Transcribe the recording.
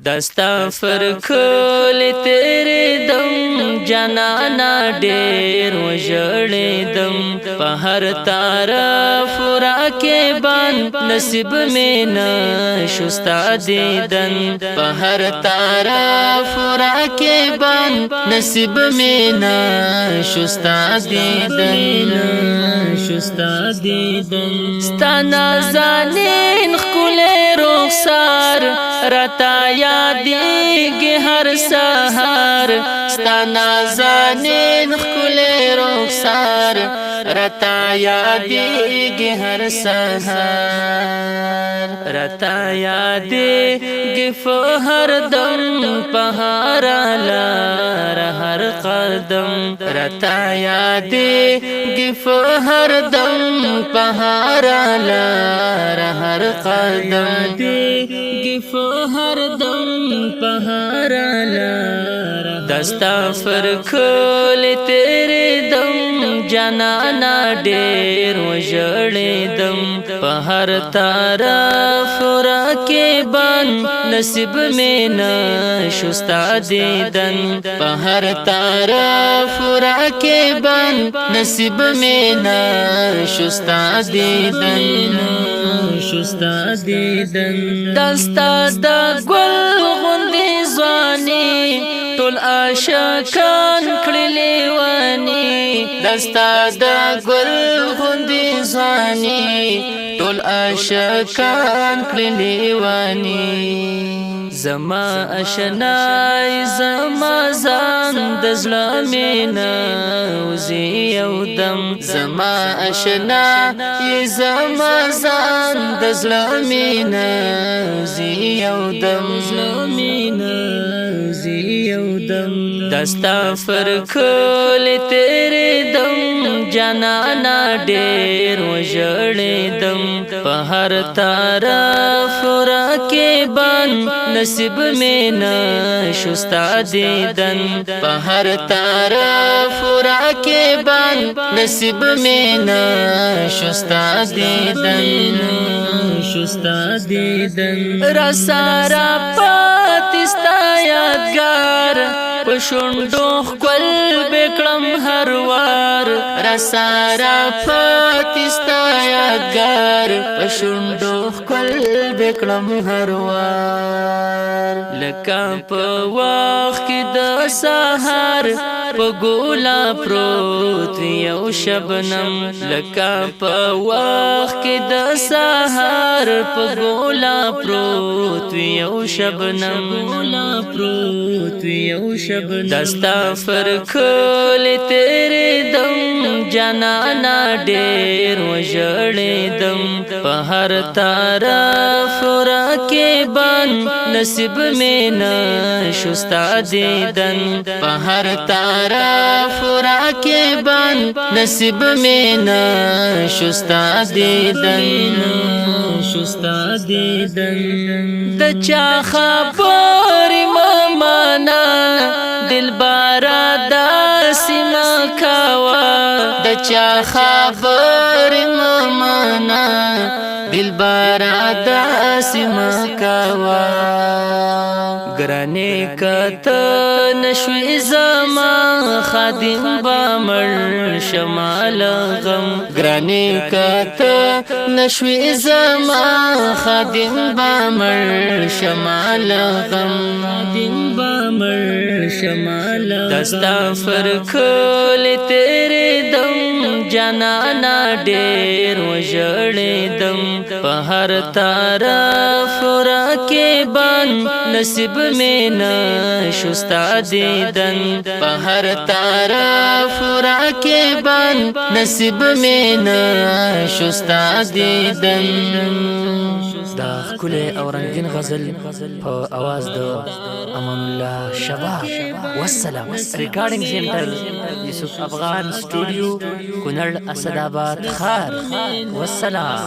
دستا فرکل تیرے دم جانانا ډیر وژړېدم په هر طرف راکبان نصیب مې نشو ستا دیدن په هر طرف راکبان نصیب مې نشو ستا دیدن ستا نازنین ښکلی رخسار راته یادېږي هر سهار ستا نازنین ښکلی رخسار راته یادېږي هر سهار راته یادېږي په هر دم په هره لار هر قدم راته یادېږي په هر دم په هره لار هر قدم هر دم په هره لار دستا فرکل تیرے دم جانانا ډیر وژړېدم په هر طرف راکبان نصیب مې نشو ستا دیدن په هر طرف راکبان نصیب مې نشو ستا دیدن دستا د ګل غوندې ځواني ټول عاشقان کړي لیواني دستا د ګل غوندې ځواني ټول عاشقان کړي لیواني زما اشنای زما ځان د زړه مې نوځي یودم زما اشنای زما ځان د زړه مې نوځي یودم دستا فرکل تیرے دم جانانا ډیر وژړېدم په هر طرف راکبان نصیب مې نشو ستا دیدن په هر طرف راکبان نصیب مې نشو ستا دیدن راسره پاتې ستا یادګار په شونډو ښکل بکړم هر وار راسره پاتې ستا یادګار په شونډو ښکل بکړم هر وار لکه په وخت کې د سهار په ګولا پروت یو شبنم لکه په وخت کې د سهار په ګولا پروت یو شبنم دستا فرکل تیرے دم جانانا ډیر وژړېدم په هر طرف راکبان نصیب مې نشو ستا دیدن په هر طرف راکبان نصیب مې نشو ستا دیدن د چا خبرې مه منه دلبره داسې مه کوه د چا خبرې مه منه دلبره داسې مه کوه ګرانې که ته نشوې زما خادم به مړ شمه له غم ګرانې که ته نشوې زما خادم به مړ شمه له غم دستا فرکل تیرے دم جانانا ډیر وژړېدم په هر طرف راکبان نصیب مې نشو ستا دیدن په هر طرف راکبان نصیب مې نشو ستا دیدن دا ښکلی او رنګین غزل په اواز د امان الله شباب والسلام ریکارډینګ سنټر یوسف افغان سټوډیو کونړ اسداباد خار والسلام